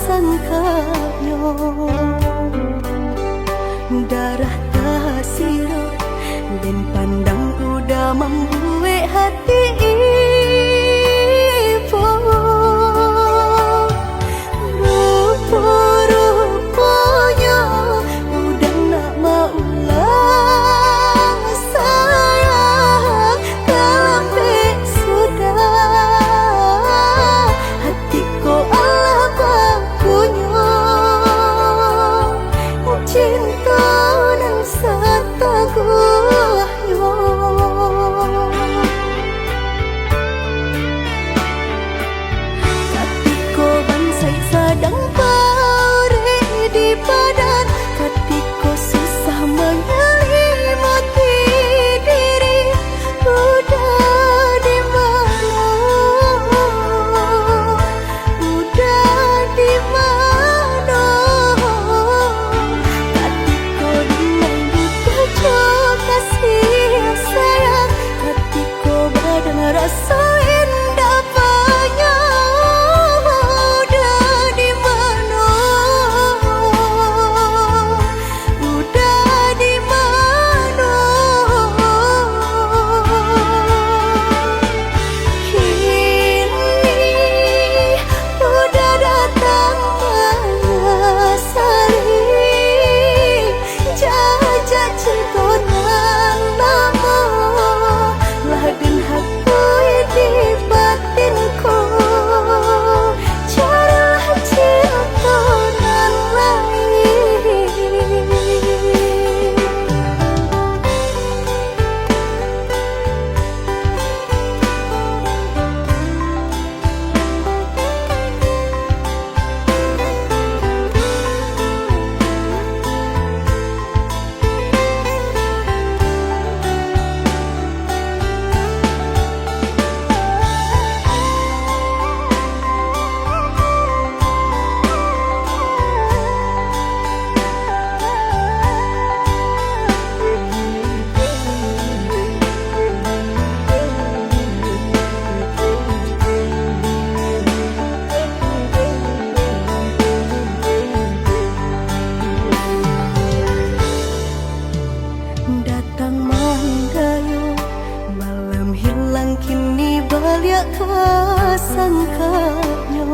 sangkanya darah tasiro dan pandang udah membuat hati ibu rupa-rupanya udah nak mau lah sayang tapi sudah hatiku Allah bakunya cinta dan setaguhnya katiko bansai sadang pare di badan katiko susah menyelimati diri udah di mana udah di mana katiko dengan buta kasih sayang katiko badan rasa indah banyak udah di mana udah di mana kini udah datang menyesali jajak cintonan lama laden hati di batinku caralah cintonan lain. Datang menggayu malam hilang kini balik kesangkanya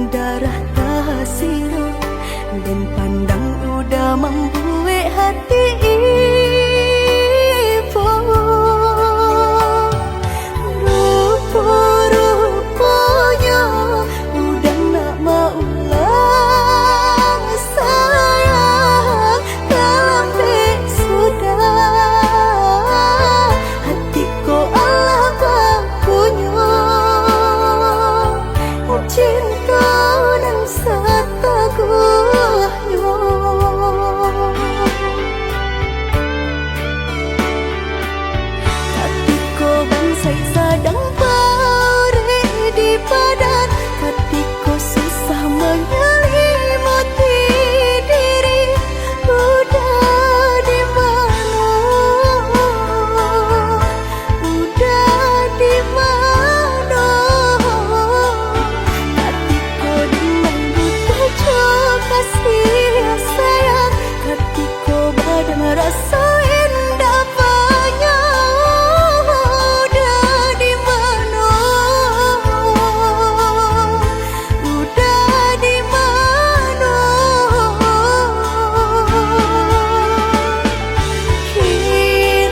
darah tasiro dan pandang udah membuat hati ibu rupa-rupanya udah nak mau lah sayang tapi sudah hatiku Allah bakunya cinta dan setaguhnya katiko bansai sadang pare di badan katiko susah menyelimati diri udah di mana udah di mana katiko dengan buta kasih sayang katiko badan rasa indah banyak udah di mana udah di mana kini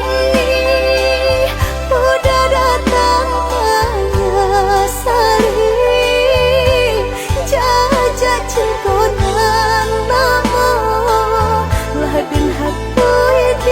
udah datang menyesali jajak cintonan lama laden hati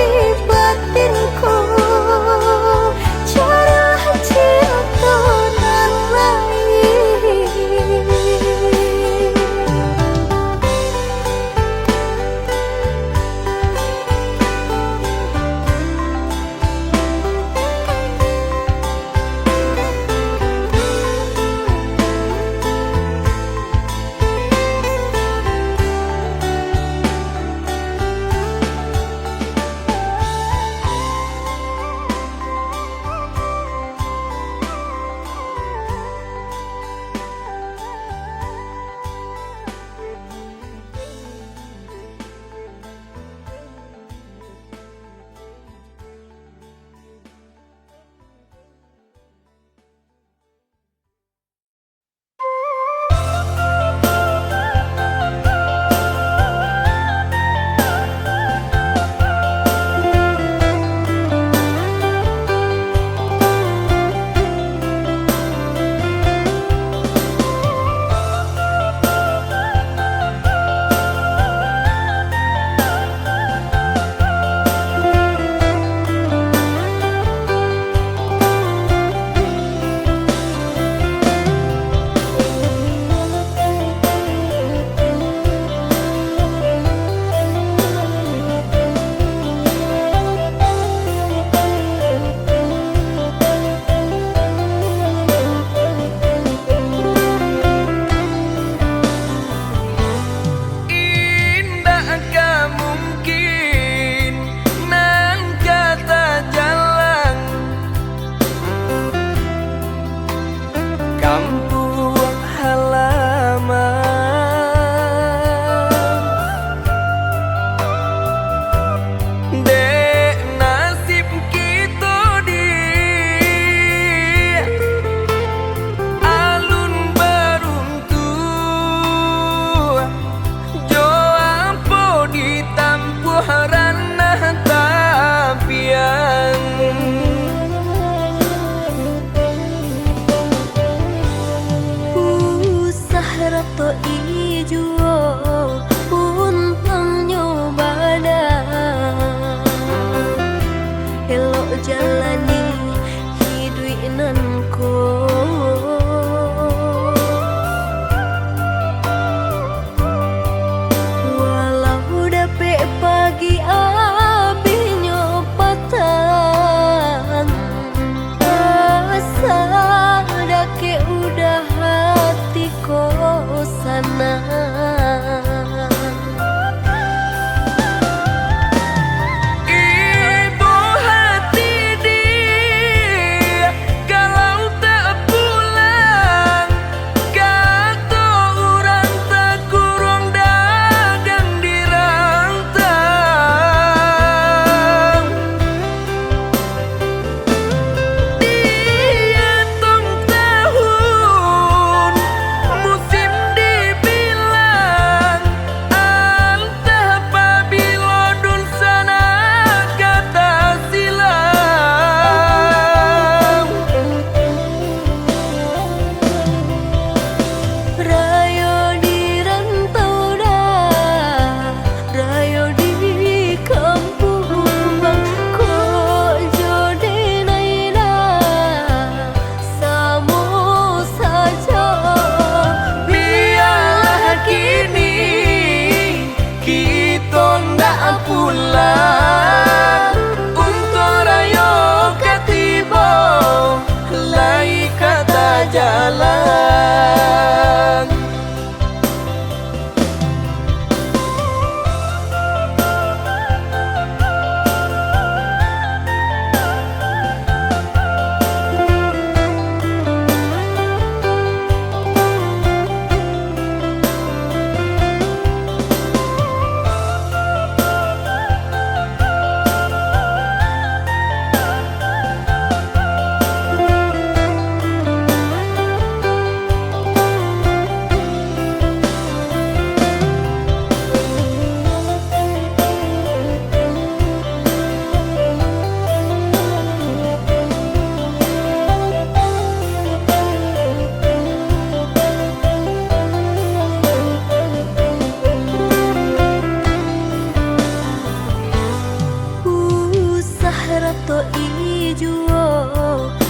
to ijuo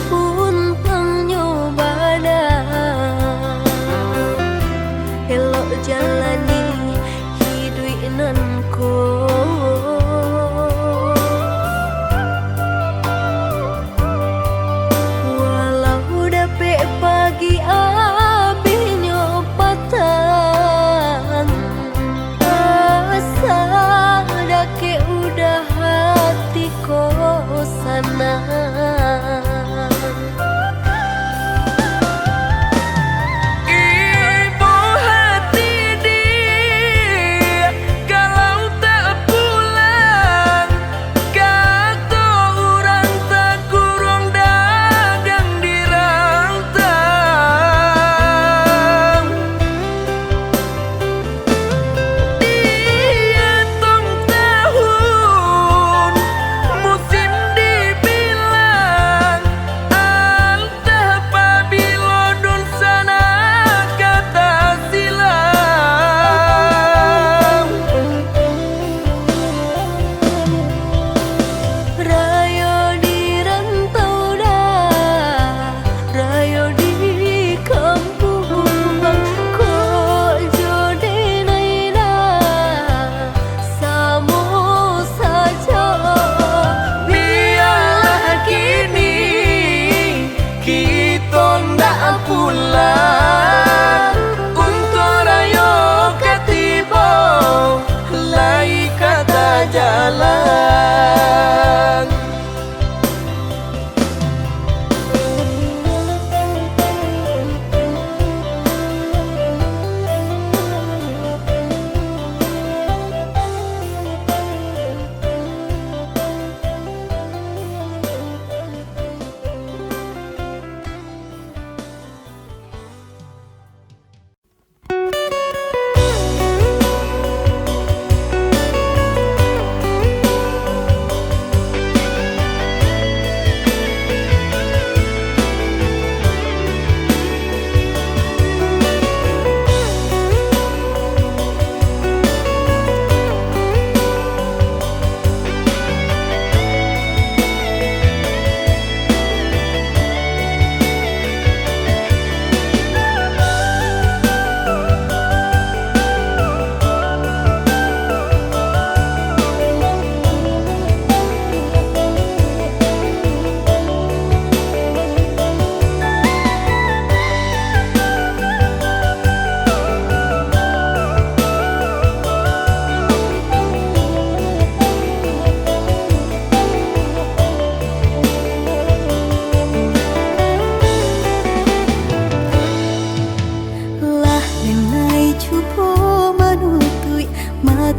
untang nyobana elok jalani hidup nanko walau dapet pagi abi nyopatan asa dake udah hati kosana jalan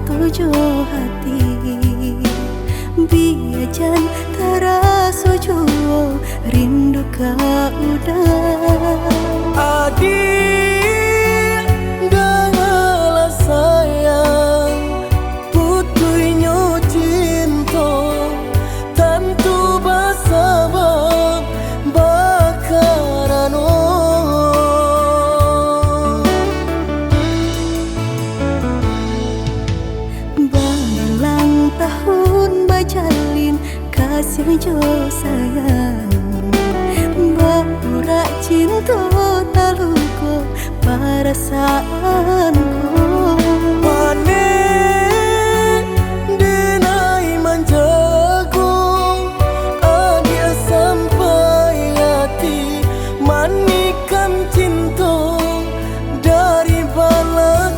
tujuh hati biajan taraso juo rindu ka udah adik dengarlah sayang putuinyo cinta tentu bersabab bakarano tahun bajalin kasih jo sayang bapurak cinta taluko perasaanku pane denai manjago adia sampai hati manikan cinta dari belakang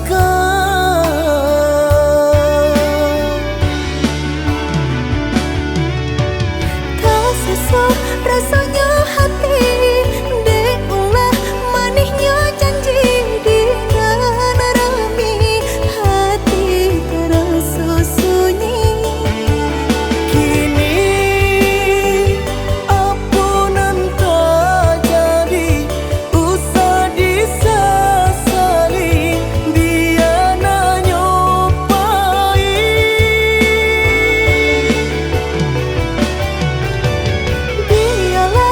rasanya hati deulah manisnya janji di rami hati terasa sunyi kini ampunan tak jadi usah disesali dia nyopai biarlah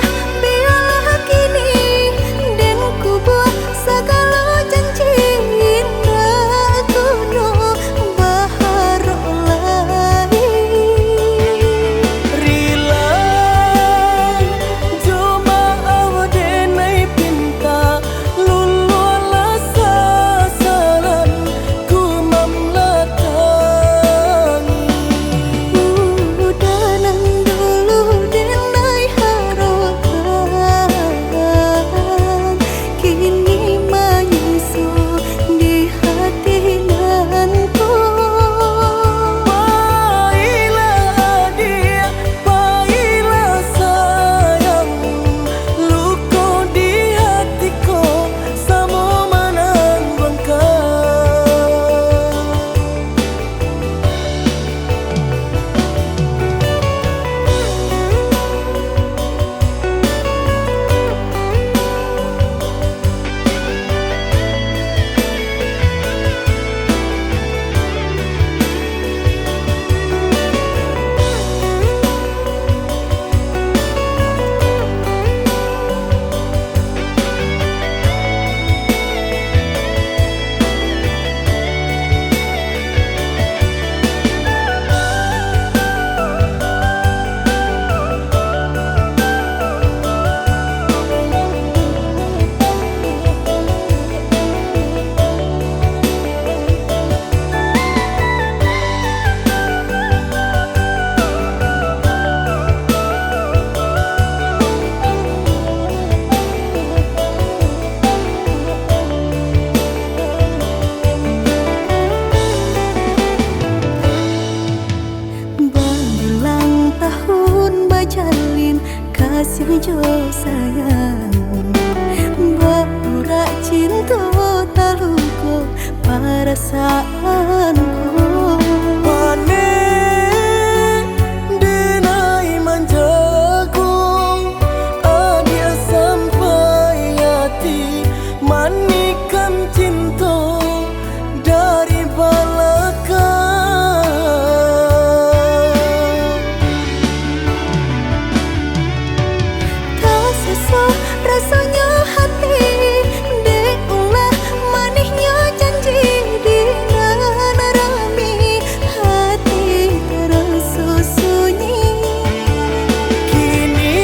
kasih jo sayang Berurak cinta taluku perasaanku Pane denai manjagung Adia sampai hati Manikan cinta dari belakang Tak sesuai rasanya hati Dek ulah manisnya janji Di rami hati terasa sunyi Kini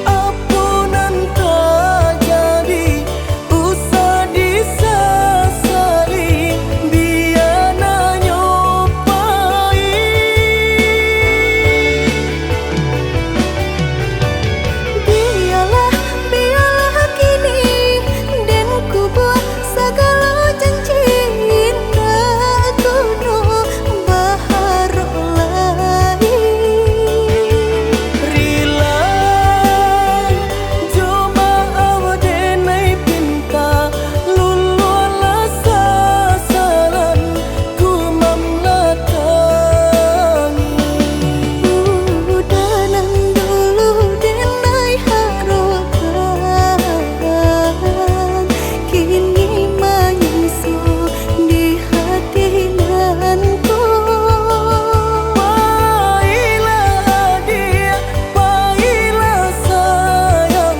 apunan tak jadi Usah disesali Biar nyopai Biarlah kini Dan ku buat segala janji Indah kuno baharu lain Rila Cuma awadenai pinta Lululah sasaran Ku memlatangi Udanan dulu denai harapan Kini menyusul di hati nanku Baiklah dia, baiklah sayang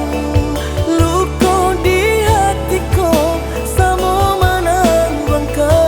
Luka di hatiku sama menangguhkan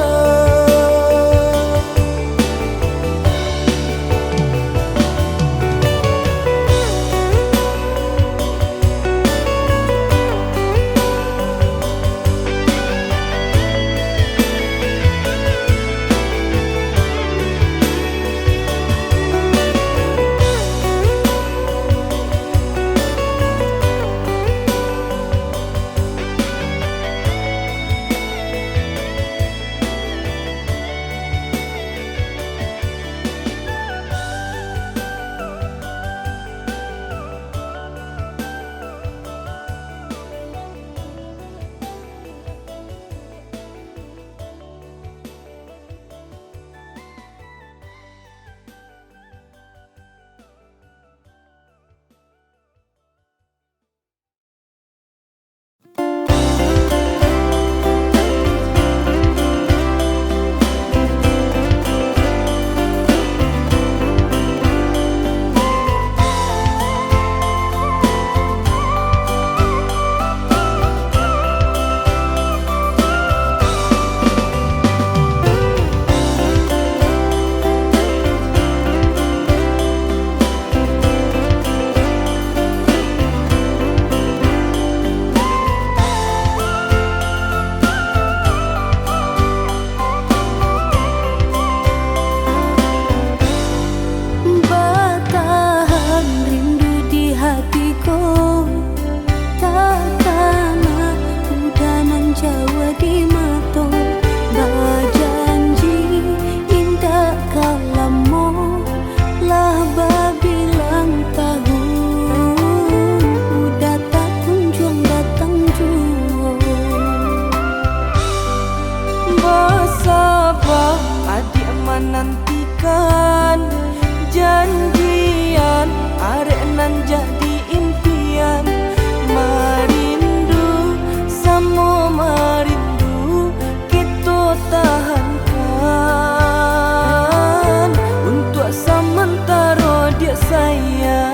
Bertahan rindu di hatiku Takkanlah udanan Jawa di mata Berjanji indah kalamu Lah babilang tahu Udah tak kunjung datang jua Bersabar adik menantikan Janjian arek nan jadi impian Merindu sama merindu Kita tahankan Untuk sementara dia sayang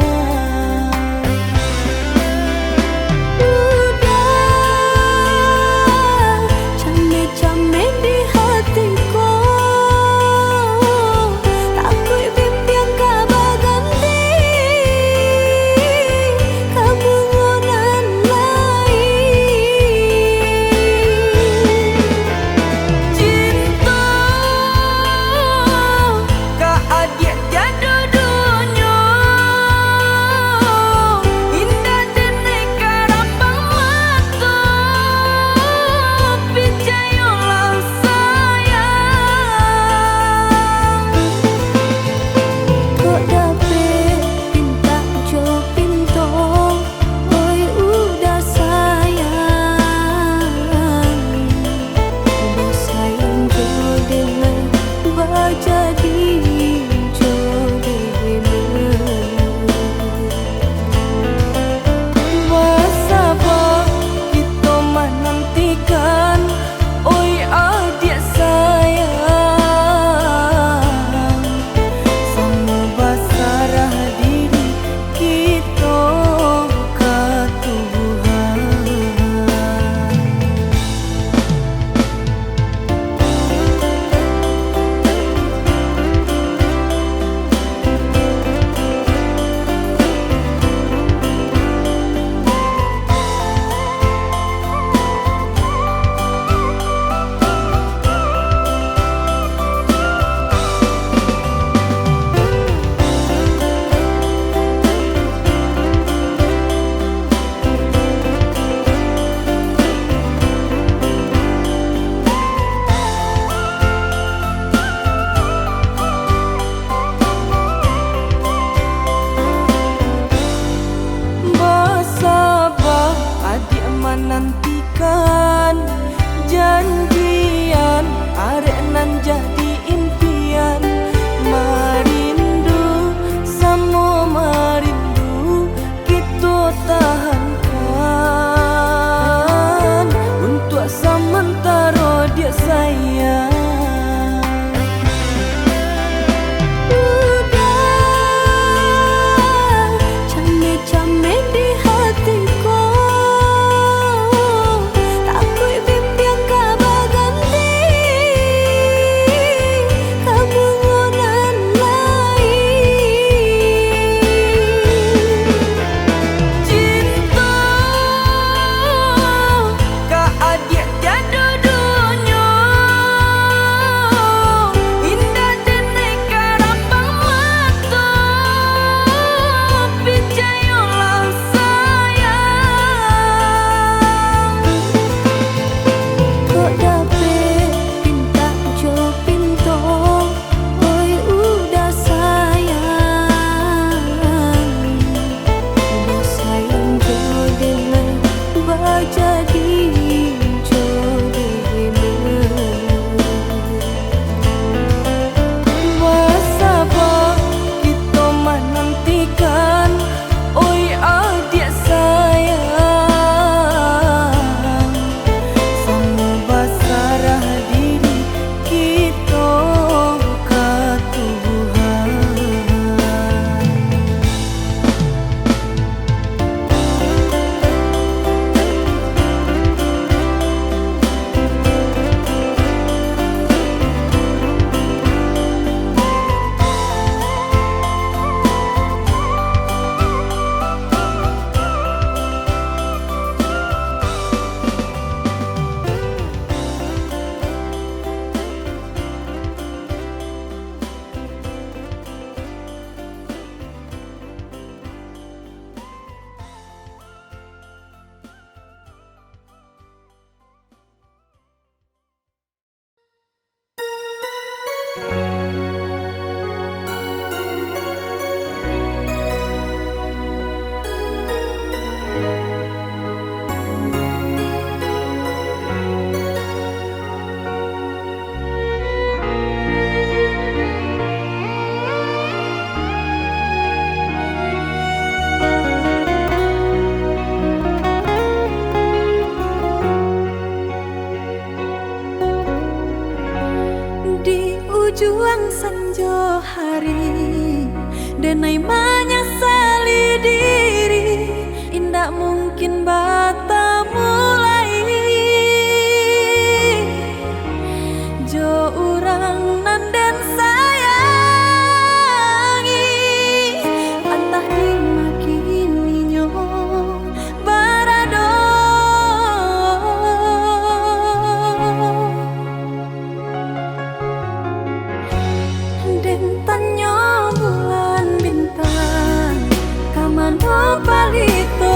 Udah Came-came di hatiku Takut bimbang kabar ganti Kebungunan lain Cinta Kak adik tiada dunia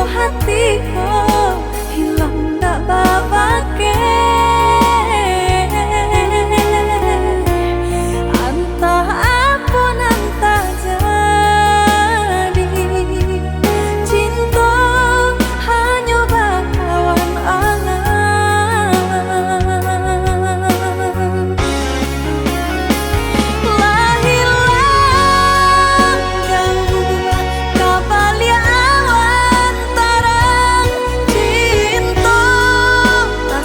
hatiku hilang tak babake. Antah apun antah jadi cinta hanya bakawan angan. Lah hilang jauh kabalia awan tarang cinta tak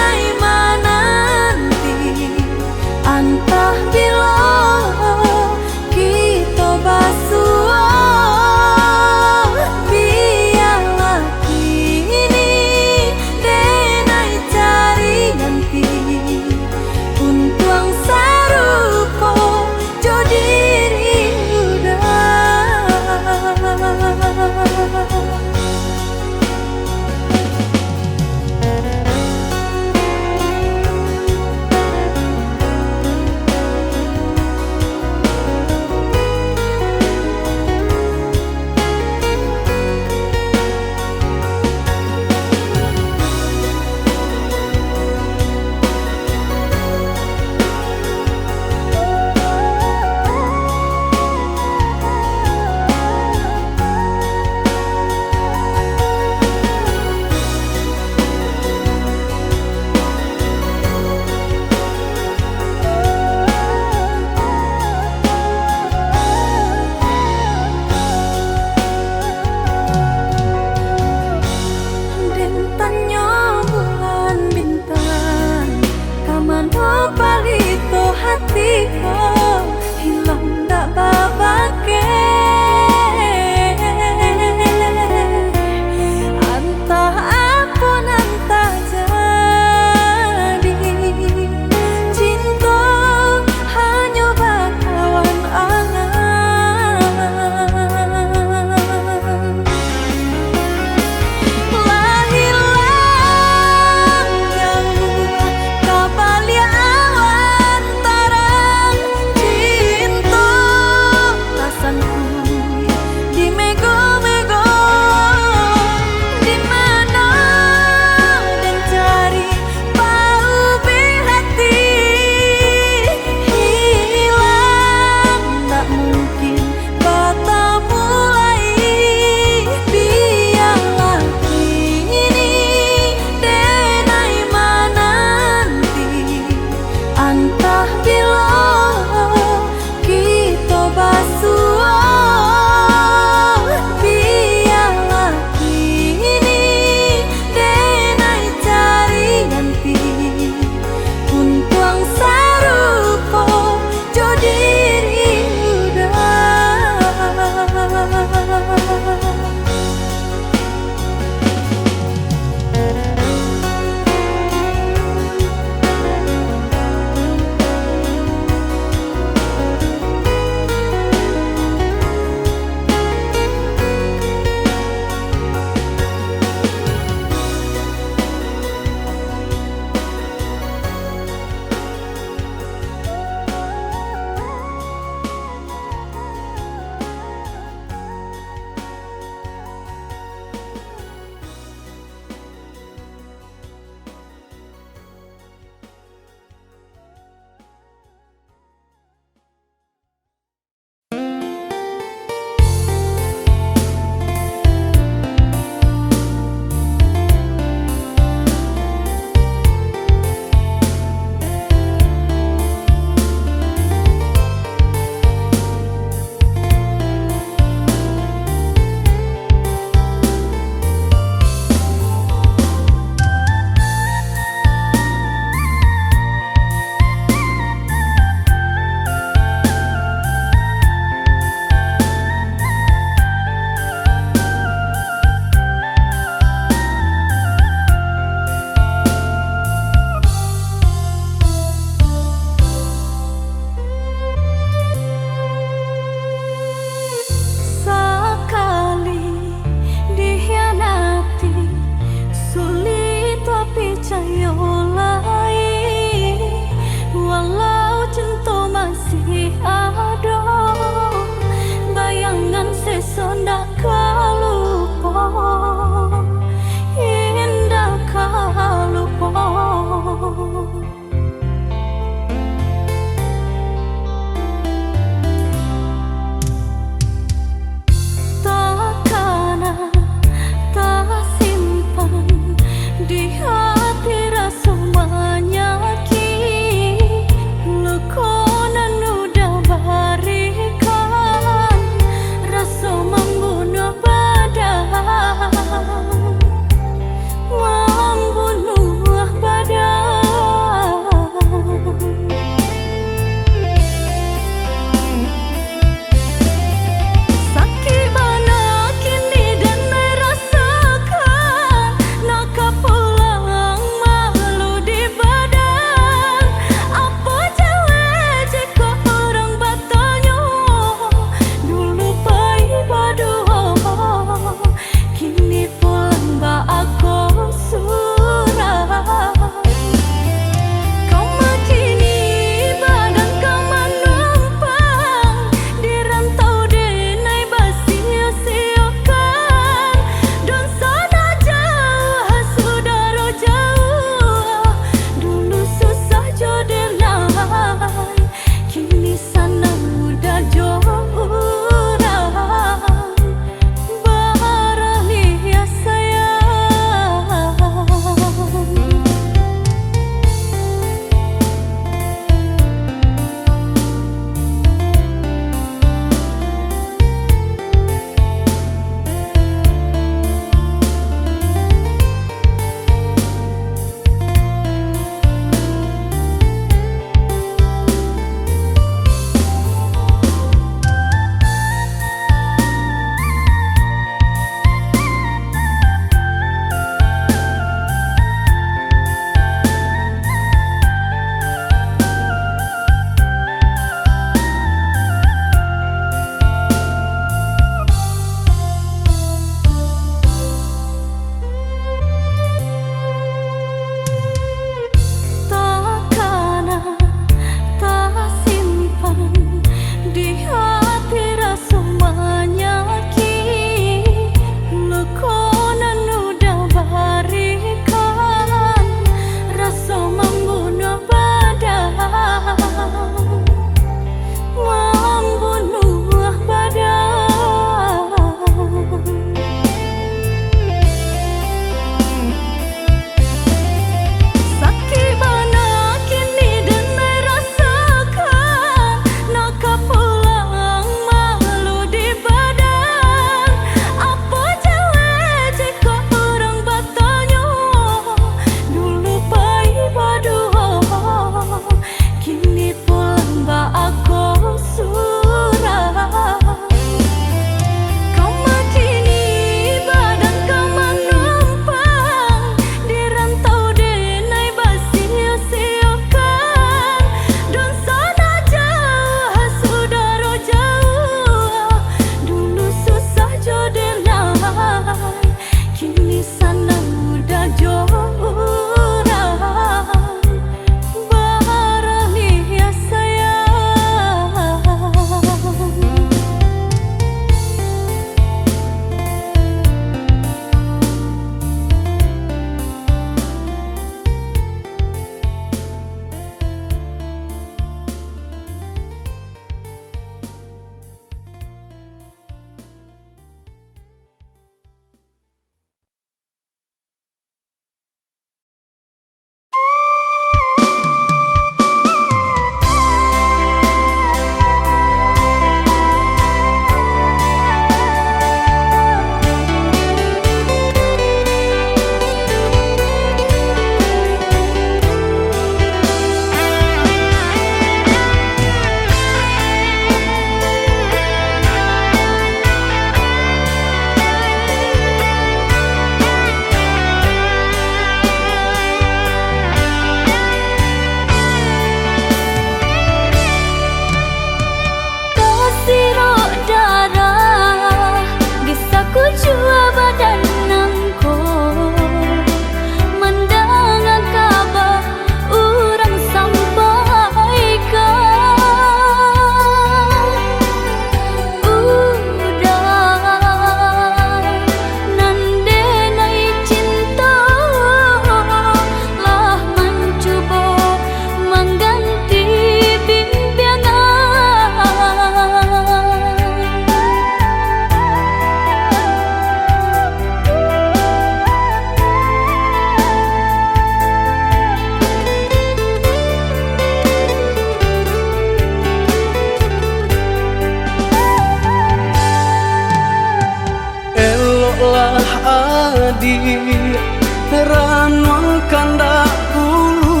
Ranuang kandak dulu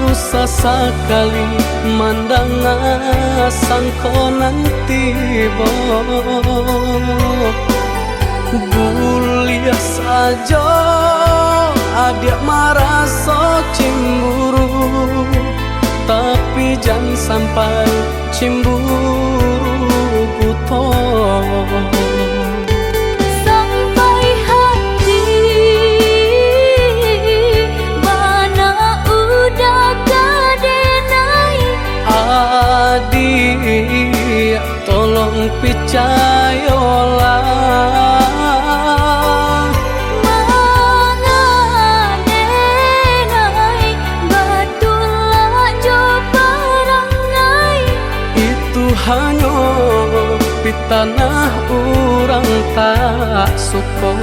usah sekali mandang sangko nanti Bulia saja adik merasa cemburu, tapi jangan sampai cemburu buta. Sampai hati mana udah kadenai. Adik tolong percayalah, hanya di tanah orang tak suka.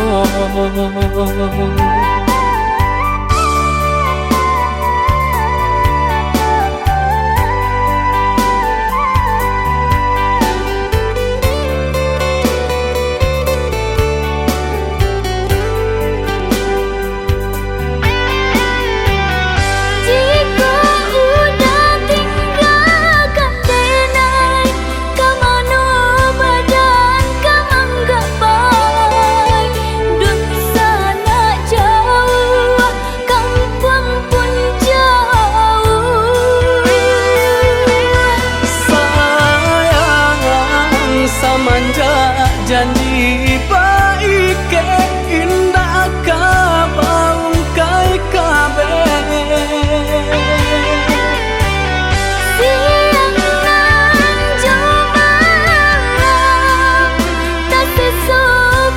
Janji baik ke indah kabau kai kabe siang nan jumalang tak sesu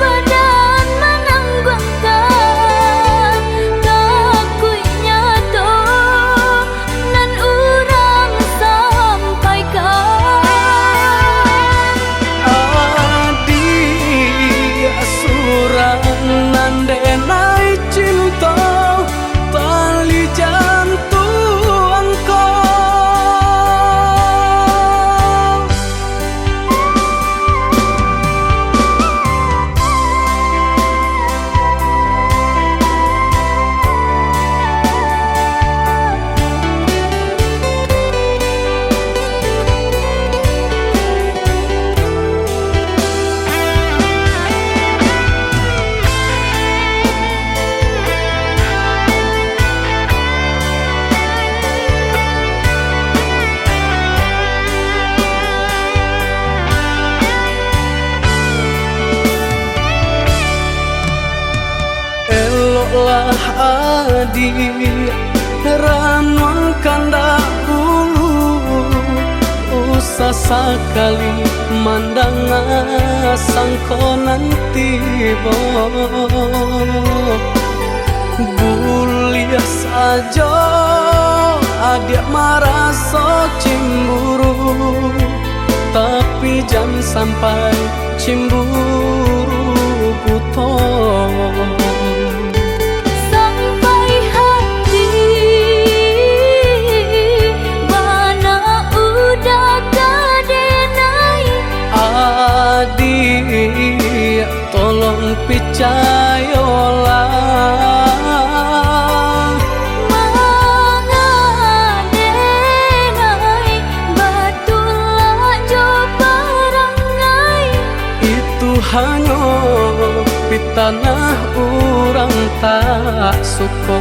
badan menanggungkan kakunya to nan urang sampaikan. Nandenai cinta tali jantuangku. Eloklah adik ranuang kandak dulu usah sekali mandang sangko nanti Bulia saja adik merasa cemburu, tapi jangan sampai cemburu buta. Sampai hati mana udah kadenai. Adik tolong percayalah, mangadenai batulah jo barangai. itu hanya di tanah orang tak suka.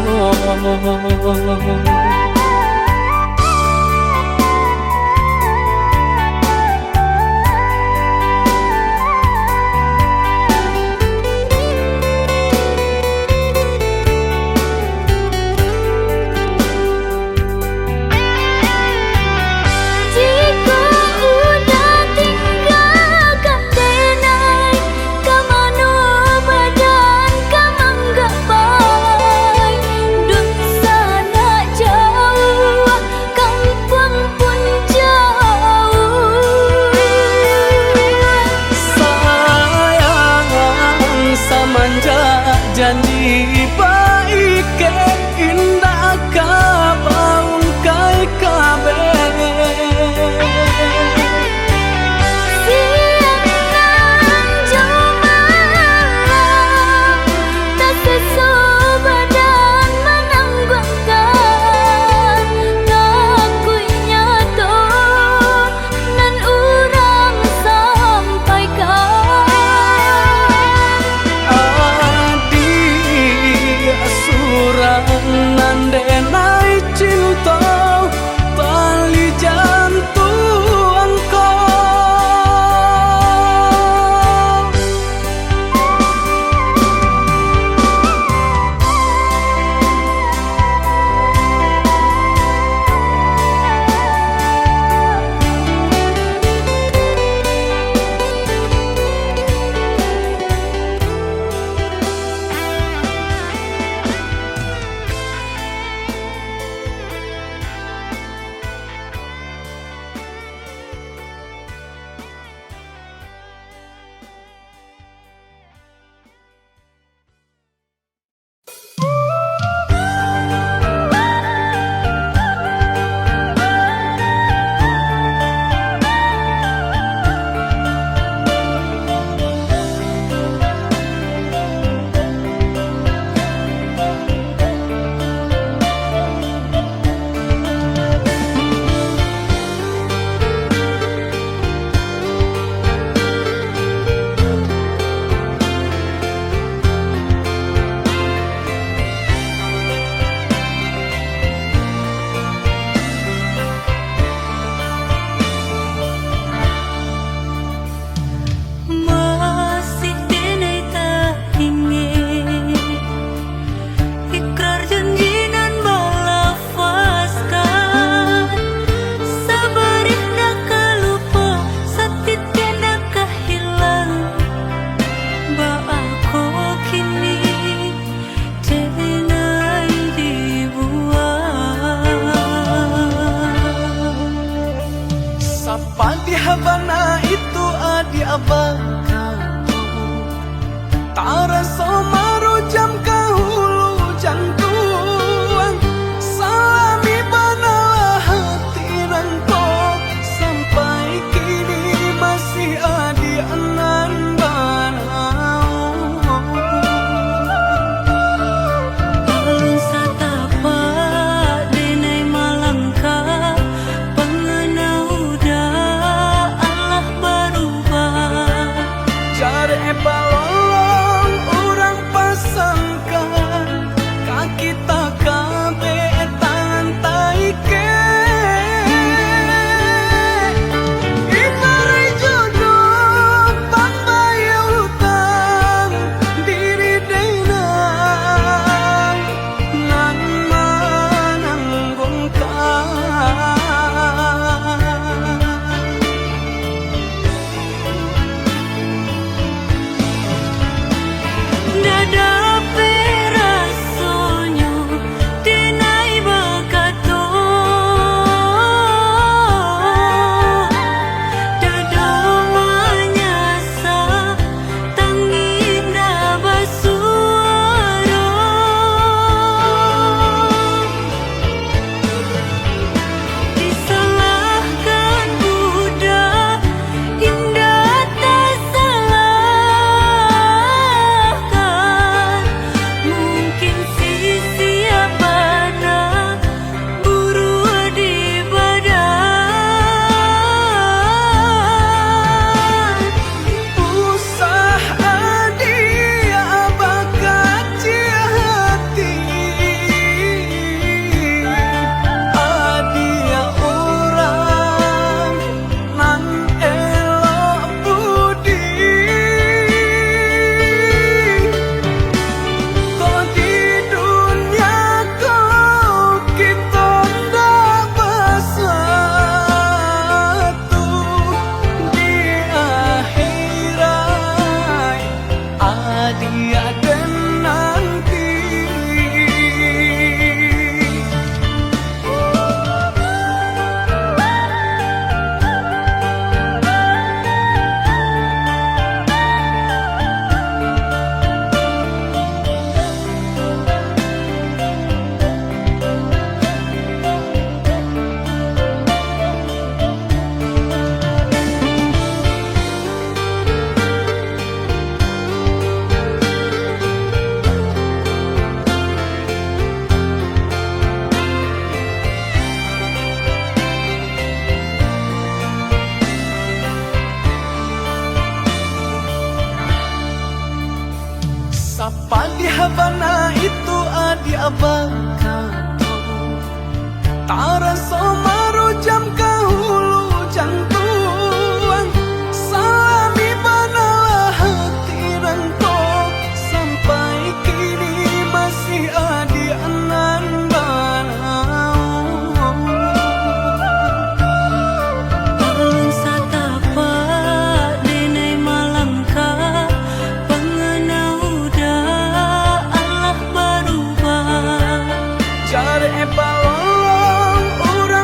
Jauh Sapadi habana itu adi abaka Tara somaru jam kahulu jantuang Salami banalah hati rangkop Sampai kini masih adi anan banau Alun satapa denai malangka Pengenau da Allah berubah Jare balong orang pasangkan Kaki tak kabe tangan taike Ibari jodoh pambaya utang Diri denang Nan mananggungkan Dada perasonyo denai bakato Dada manyasa tanginda basuara Disalahkan budak indah tak salahkan Mungkin sisi abana buru di badan Usah adia bakaci hati Adia orang nan elok budi Kau di dunia kau kita ndak bersatu Di akhirat adia dan nanti Sapadi habana itu adi abaka Tara somaru jam kahulu jantuang Salami banalah hati rangkop Sampai kini masih adi anan banau Alun satapa denai malangka Pengenau da Allah berubah Jare balong orang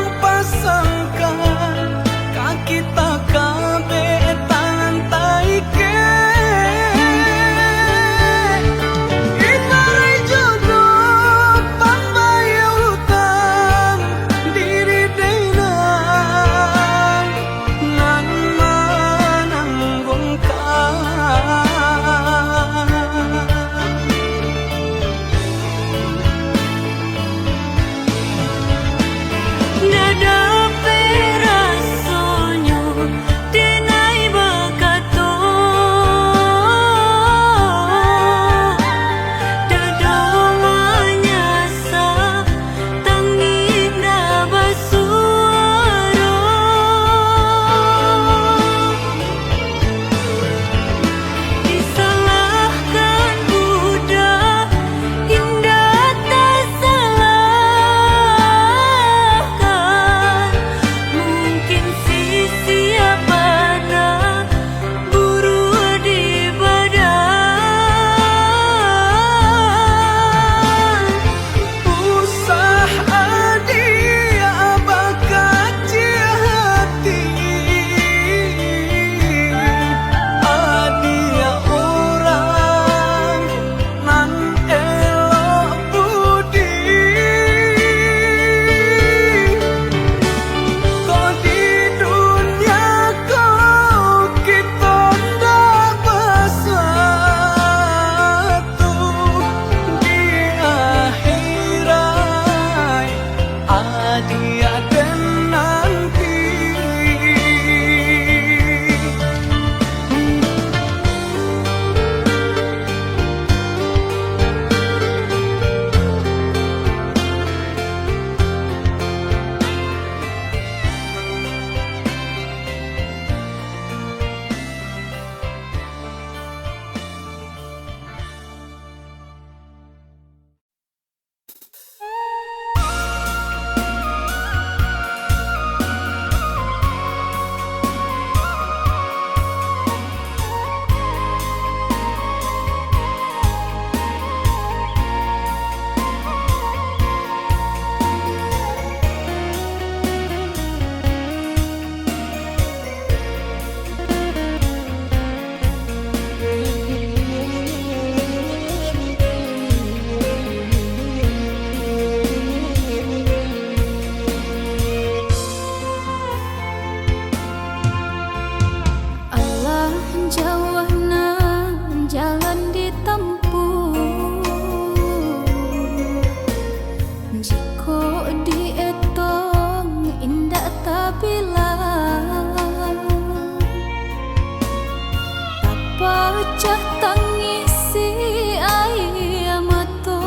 Jiko dietong indah tak bilang, tak pacah tangisi air mata,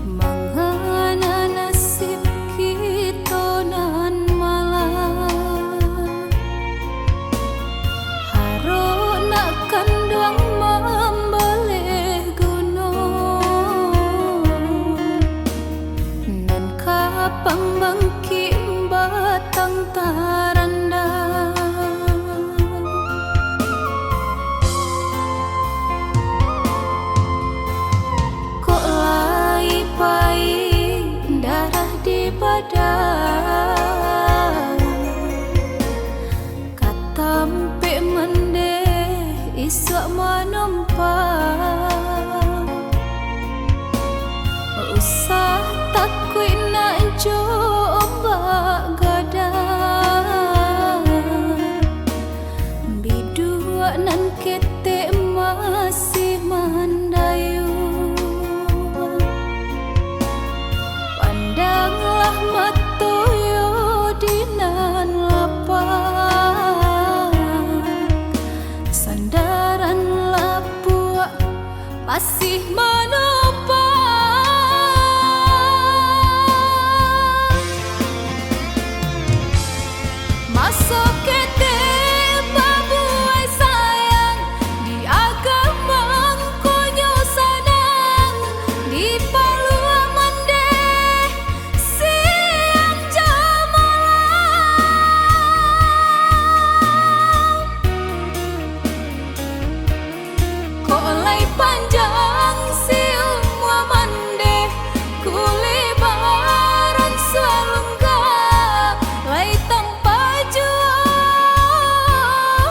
mangana nasib kita nan malang. Harus nak kandang membelih gunung, nan kapang bangki batang taranda. Kok lai pai darah di badan, katampe mendeh isak menumpang. Usah takut nak coba gadang, bidua nan ketek masih mandayu. Pandanglah matoyo dinan lapang, sandaran lapuk masih menopang. Masuk kete babuai sayang, di agama konyo sanang, di palua mendeh siang jamalang. Kok lai panjang si umwa mendeh, kulibaran swalungga, lai tanpa jua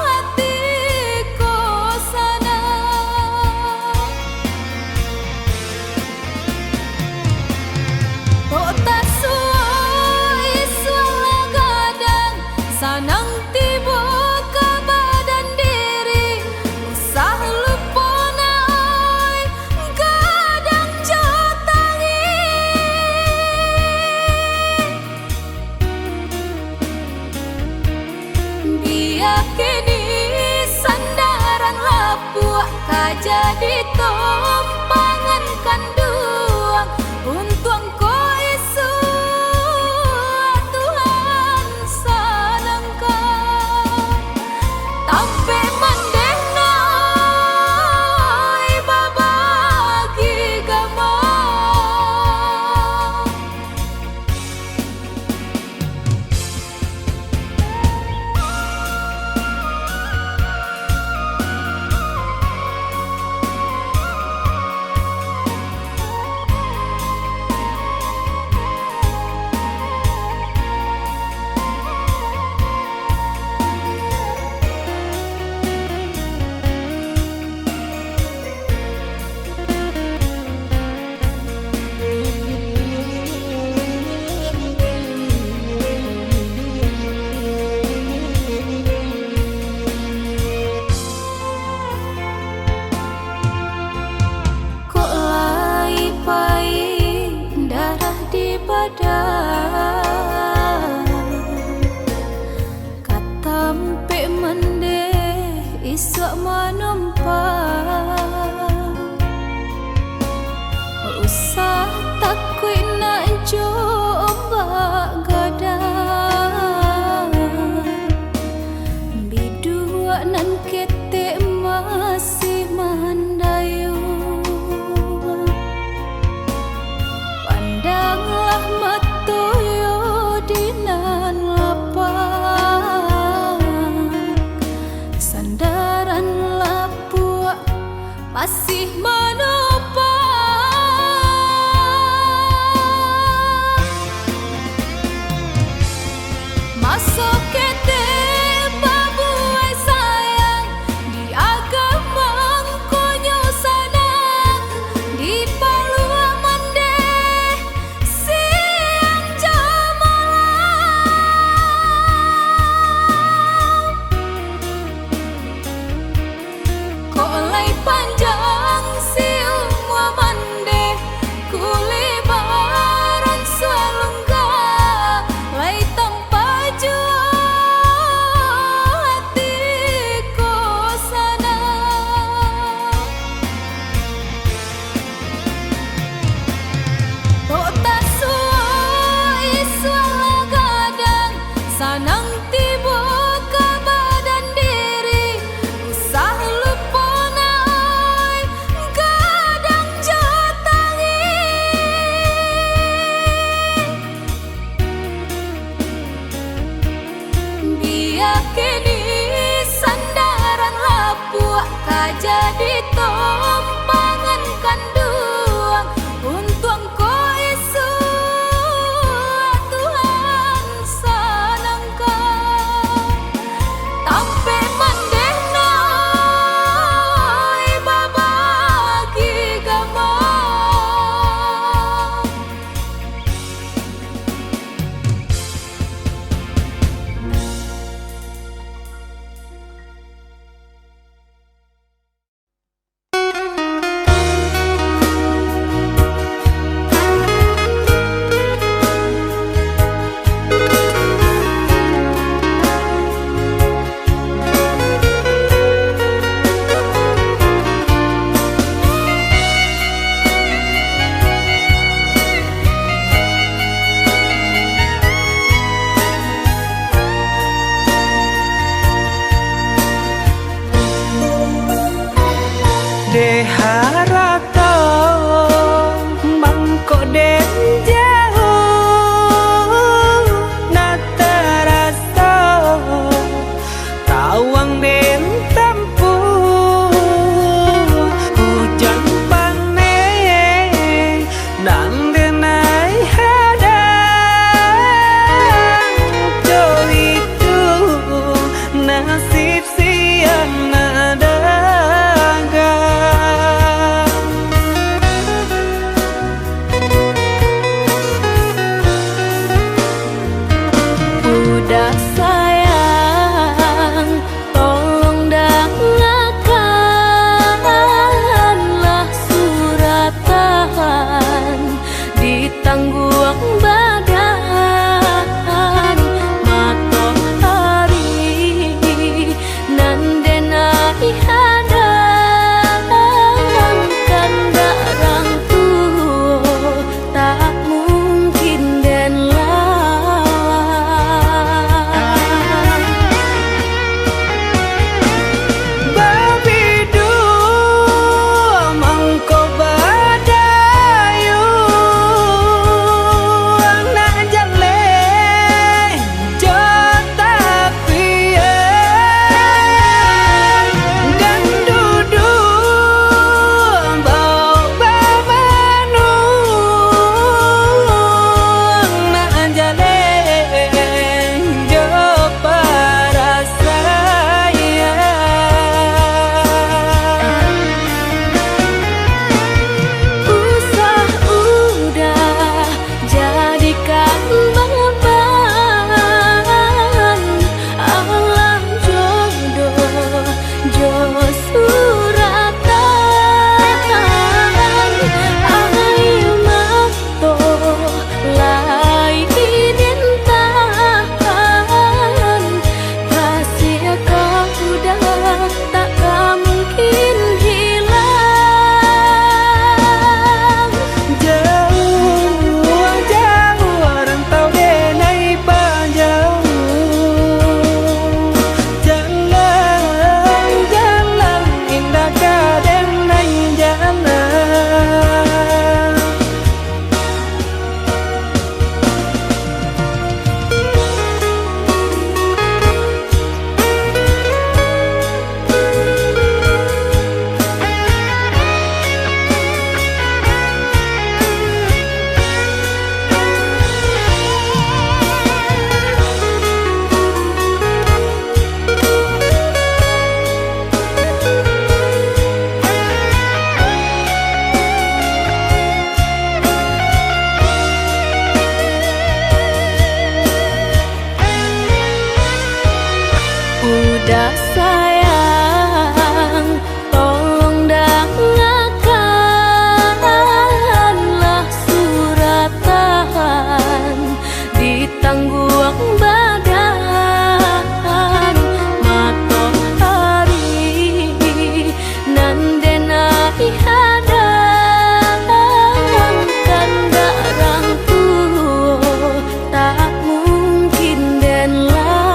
hatiku sana. Kok tak suai suala gadang, sanang tiba ke badan diri, usah lupa naoi gadang jotangi. Biar kini sandaran lapuk kajadi tompangan kanduang, untung ko isu Tuhan sanangkan. Tampe mendeh naoi babagi gamang. Kok lai pai darah di badan, katampe mendeh isak menumpang. Usah takut nak coba gadang, bidua nan ketek masih mandayu. Pandanglah matoyo dinan lapang, sandaran lapuk masih menopang. Masuk kete babuai sayang, di agama konyo sanang, di palua mendeh siang jamalang. Kok lai panjang kini sandaran lapuk jadi tompangan kanduang untung ko isu Tuhan sanangka tampe mandena ibabagi gama De harato mangko den jauh na terasa tawang den tempuh hujan panen nang denai hadang jo itu nasib siang nada udah sayang tolong dengarkanlah suratan ditangguang badan matahari nan denai hadang kandarang tuh tak mungkin den udah sayang tolong dengarkanlah suratan ditangguang badan matahari nan denai hadang kandarang tuh tak mungkin den lawan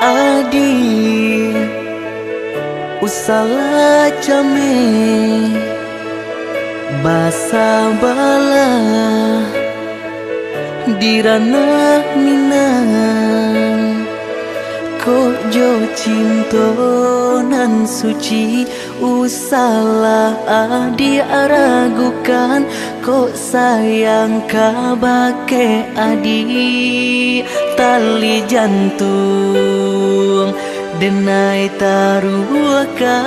adi usala came basa bala dirana minang ko jo cinto nan suci usala adi aragukan ko sayang kabake adi tali jantung denai taruhkan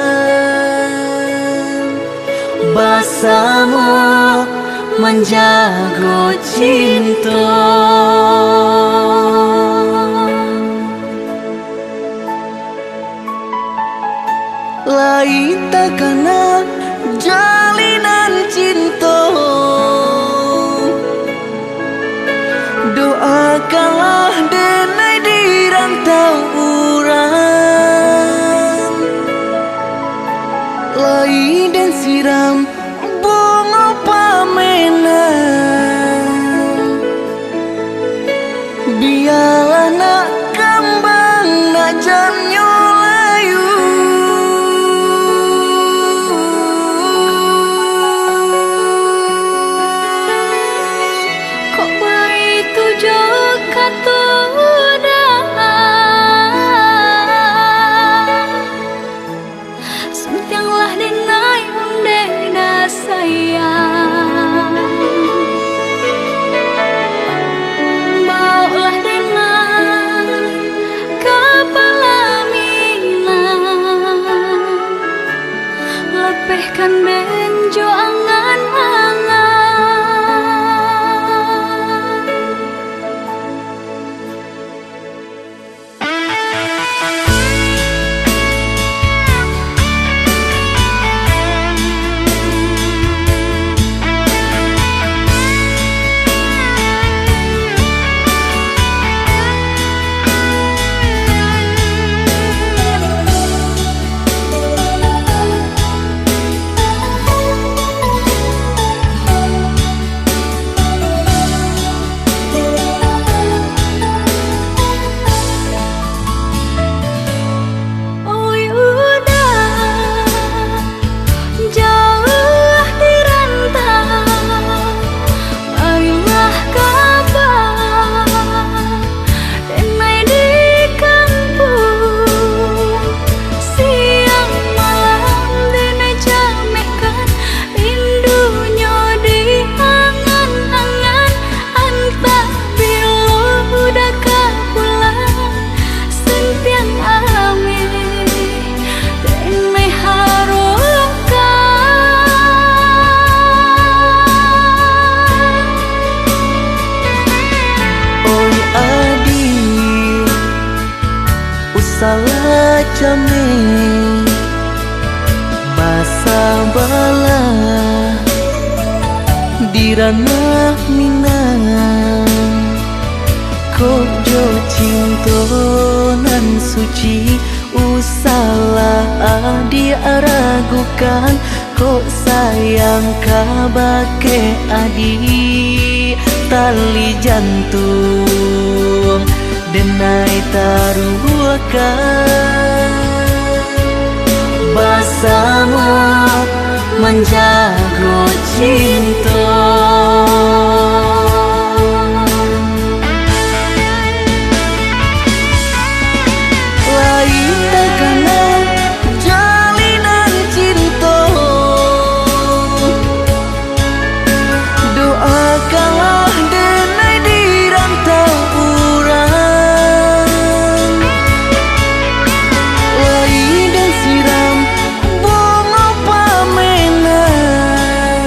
basamu menjago cinta lain takana jalinan cinta doakanlah denai dirantau urang lain dan siram bunga pamenang biarlah nak kembang nak janyo layu kok baik tujuh kata sentianglah denai undena sayang baulah dengan kepala minang lepehkan benjo angan-angan salah came basa bala dirana minang ko jo cinto nan suci usala adi aragukan ko sayang kabake adi tali jantung denai taruhkan basamu menjago cinta lain takana jalinan cinta doakanlah denai dirantau urang lain dan siram bunga pamenang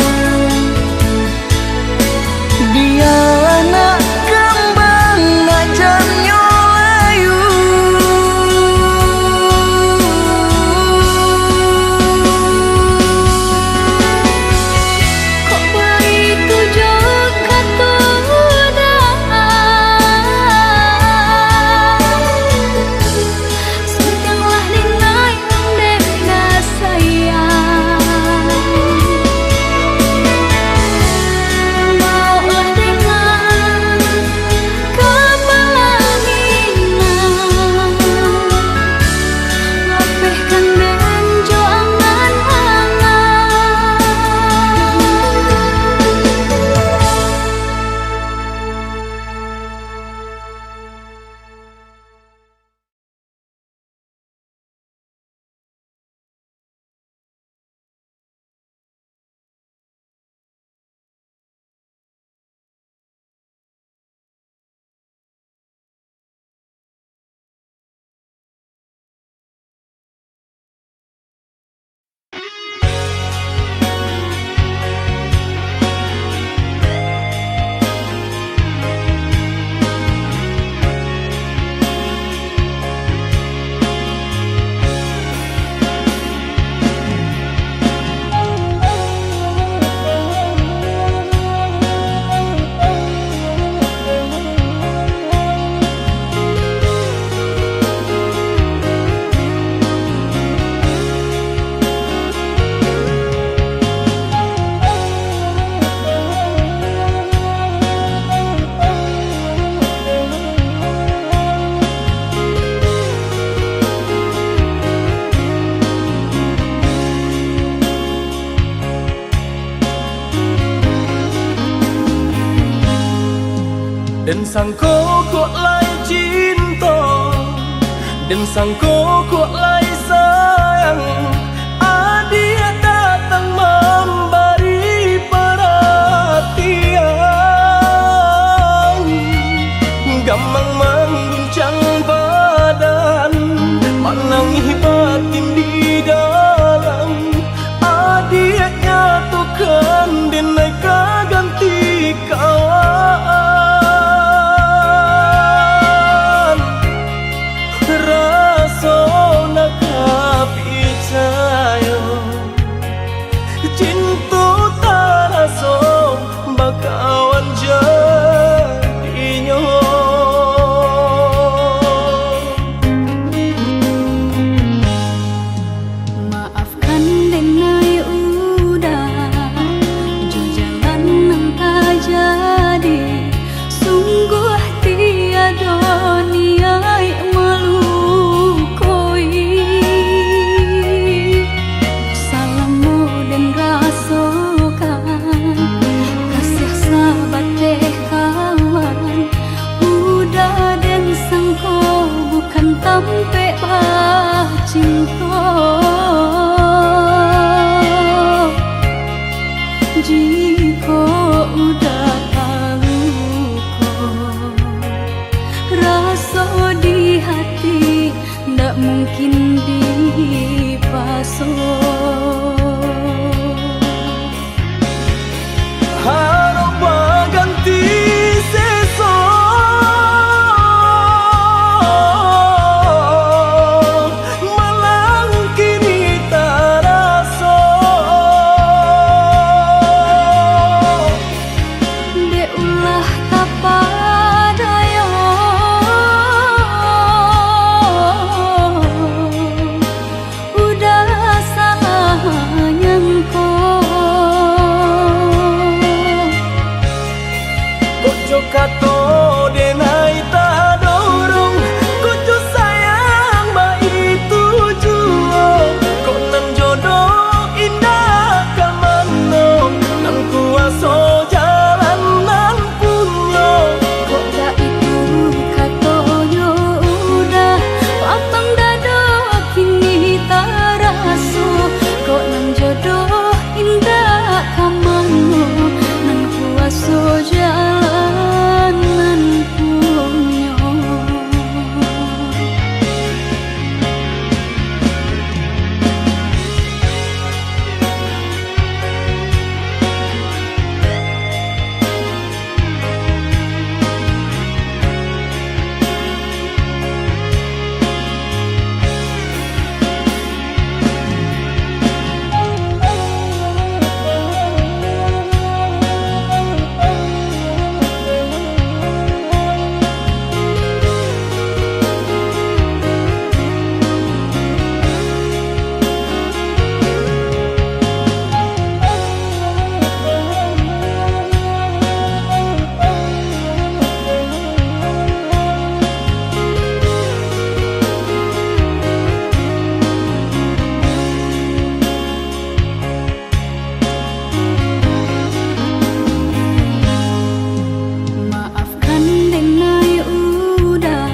Dan sangko kok lai cinta, dan sangko kok lai sayang. Dia datang memberi perhatian, gamang mengguncang badan, menangi batin di dalam. Dia nyatukan denai kaganti kawan. Raso nak picayo, cinta taraso bakawan jadinya. Maafkan denai udah jo jalan nang tak jadi. Sungguh tiada niat melukoi. Salamu dan rasakan kasih sahabat deh kawan. Udah dan sangko bukan tampe bah cinta. Jika udah tahu kok rasa di hati ndak mungkin dipasok. Harap ganti sesok, malang kini taraso. De ulah kapadayo, udah salah nyangko. Kojo kato denai tak dorong, kojo sayang ba itu juo. Kok nan jodoh indah kamano, nan kuaso jalan nan punyo. Kok dah itu katonyo udah lapang dado kini taraso. Kok nang jodoh indah kamano, nan kuaso jalan nan punyo. Maafkan denai udah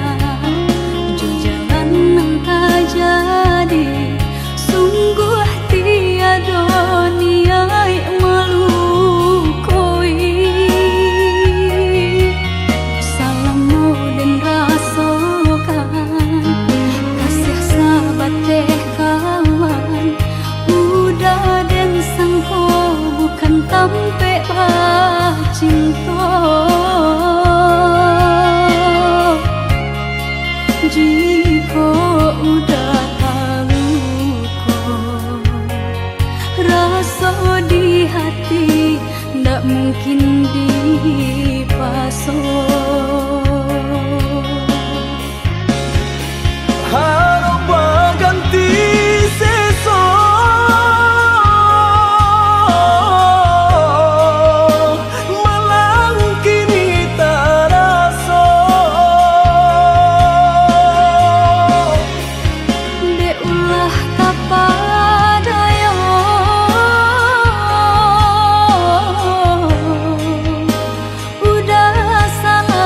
jo jalan nang tak jadi. Sungguh tiada niat melukoi. Salamu dan rasakan kasih sahabat deh kawan. Udah dan sangko bukan tampe bah cinta. Jika udah tahu kok rasa di hati ndak mungkin dipasok. Harap ganti sesok, malang kini taraso. De ulah kapadayo, udah salah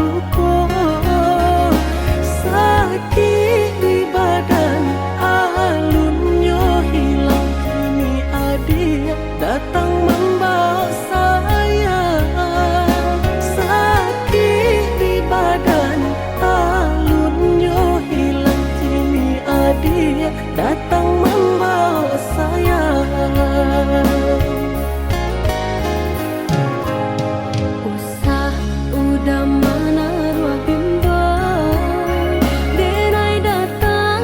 luka. Sakit di badan alunnya hilang, kini adik datang membawa sayang. Sakit di badan alunnya hilang, kini adik datang membawa sayang. Usah udah mana ruah bimbang, denai datang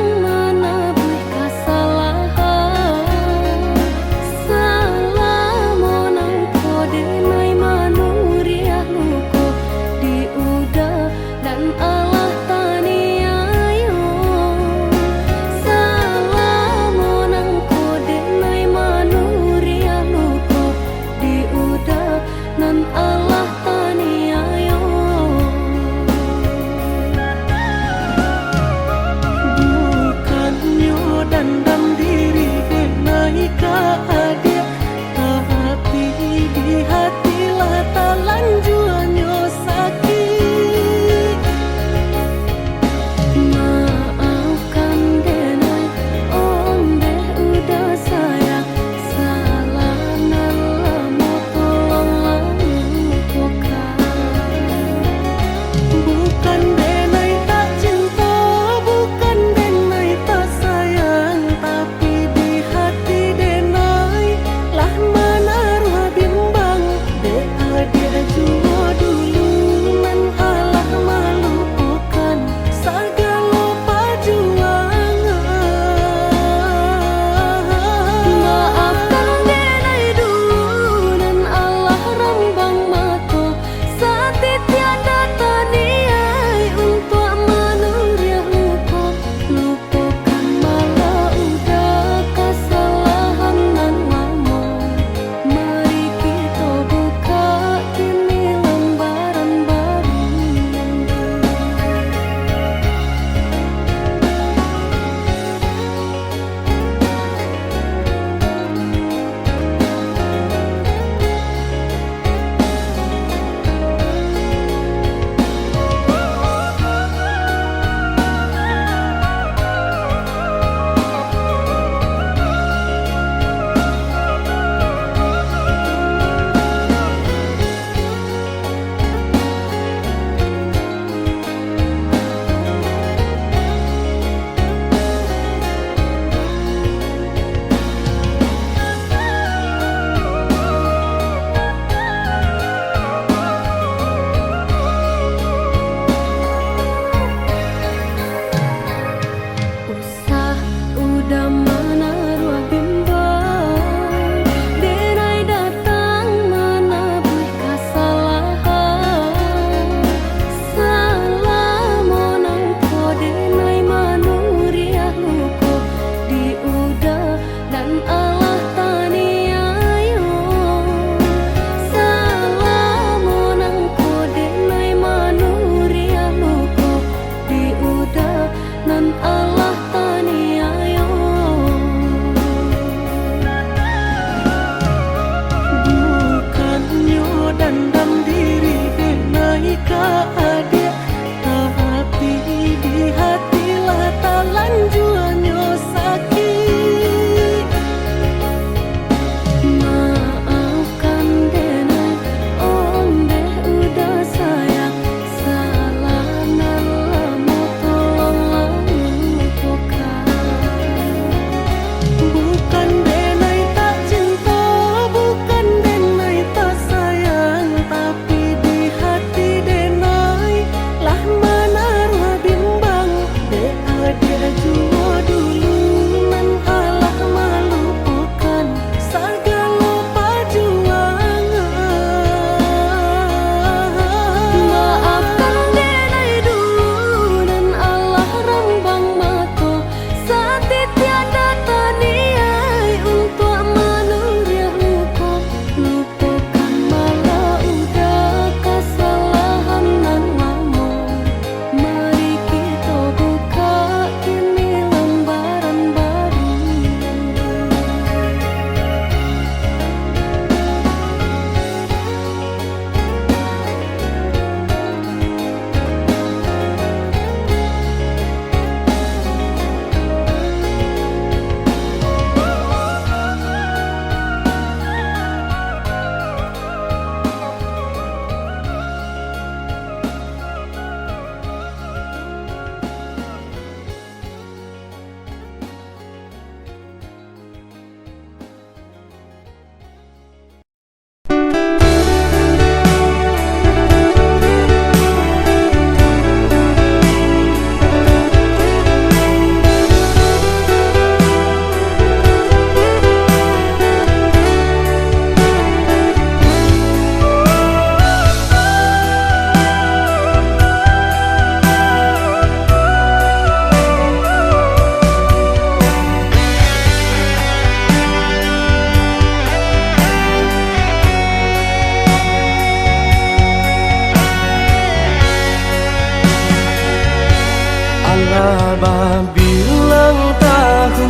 bilang tahu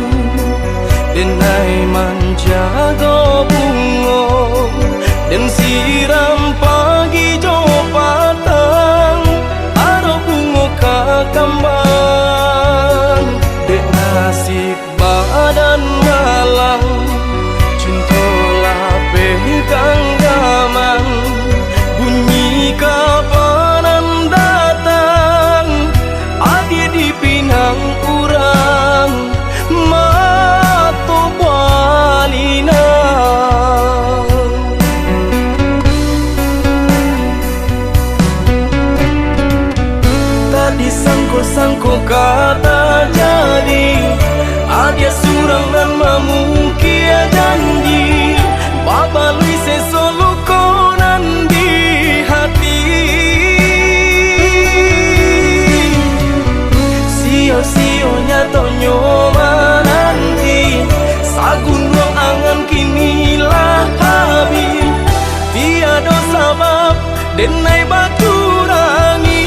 denai menjaga bungo dan siram pagi jo patang aro bungo kakambang dek nasib badan malang cintolah pegang gaman bunyi kapanan datang adi di pinang urang mato balina tadi sangko kata jadi adia surang dan mamukia janji baba lui sesolo konan di hati sio-sionya tonyo mananti sagun ruang angan kinilah habis tiada sabab denai baturangi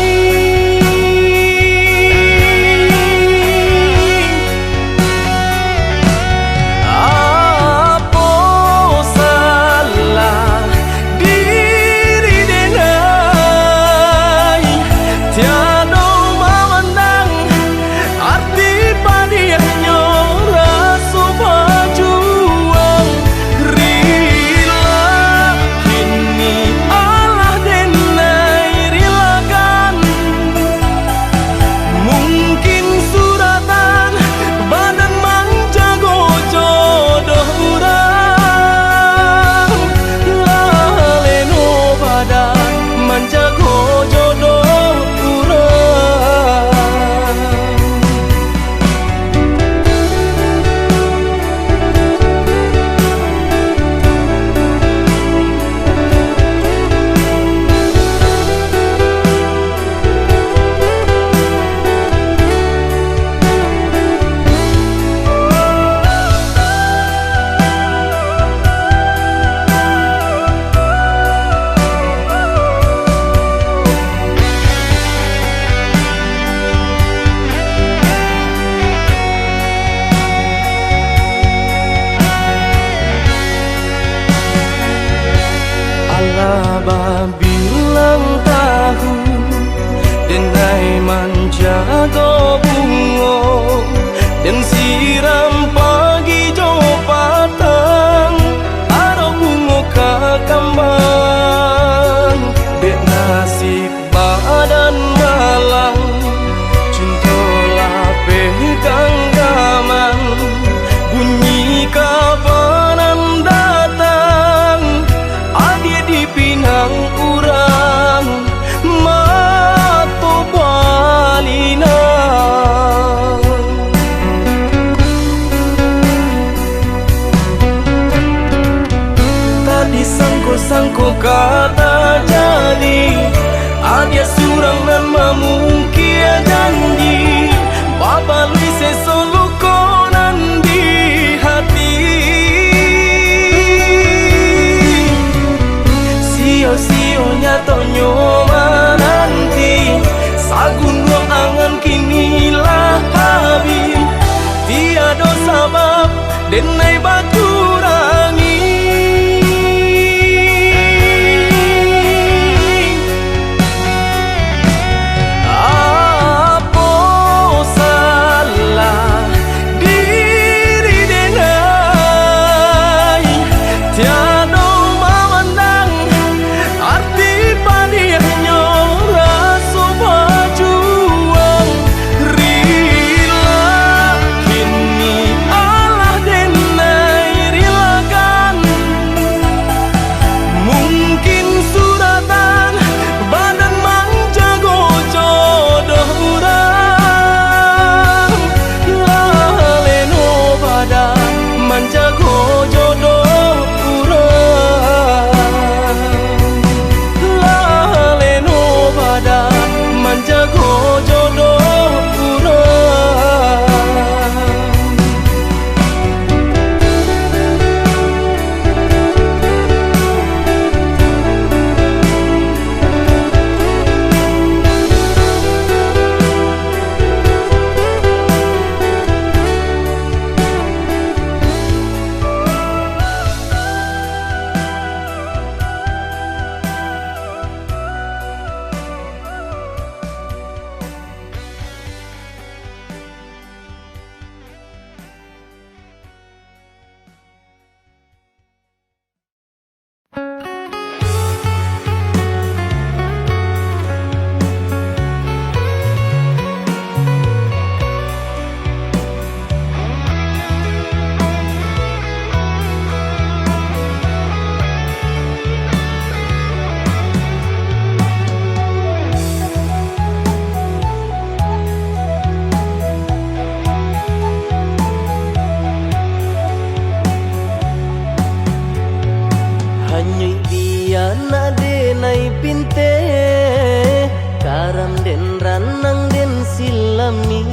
ranang den silami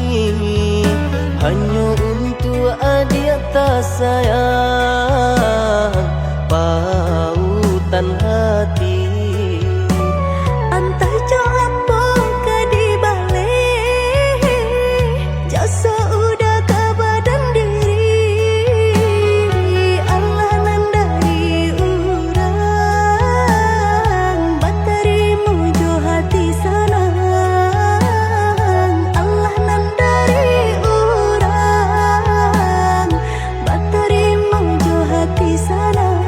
hanya untuk adik tak sayang pautan hati. Antah jo apa ke di balik jasa udah ke badan diri Allah nan dari urang batarimu jo hati sanang Allah nan dari urang batarimu jo hati sanang.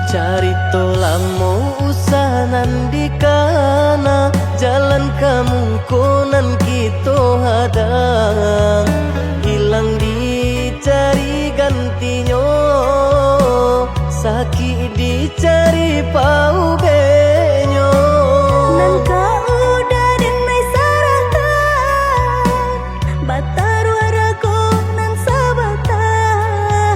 Carito lamo usahanan di kana jalan kamu konan kita hadang hilang dicari gantinya sakit dicari pau benyo Nangka udah denai saratan batar waraku nan sabatan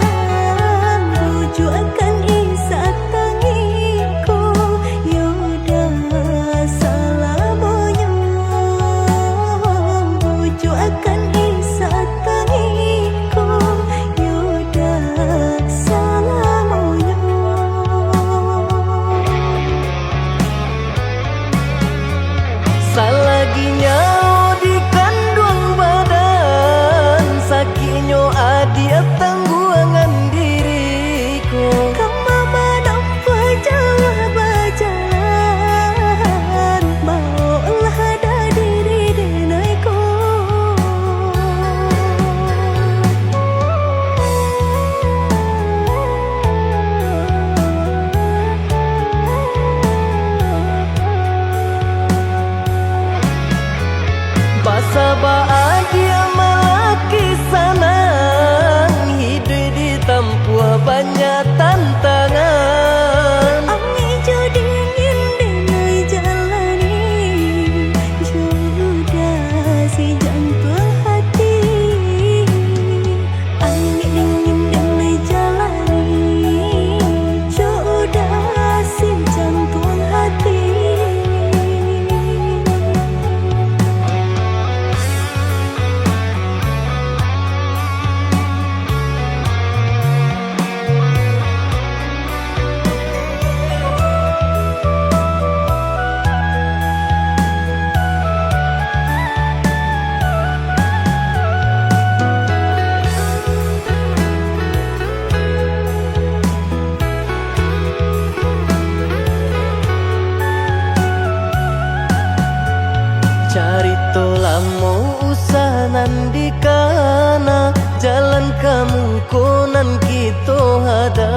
buju akan isat tangiku yoda salamonyo buju akan isat tangiku yoda salamonyo. Salaginya di kandung badan sakinyo adia tangguangan diriku Kama manampa jauh berjalan Bawalah ada diri denaiku basa bahagia malaki sanang hidup ditempuh banyak tantangan Ami jo dingin denai jalani Jodoh si jantung hati Ami dingin denai jalani Jodoh si jantung hati. Carito lamo usahanan di kana jalan kamu konan kita hadang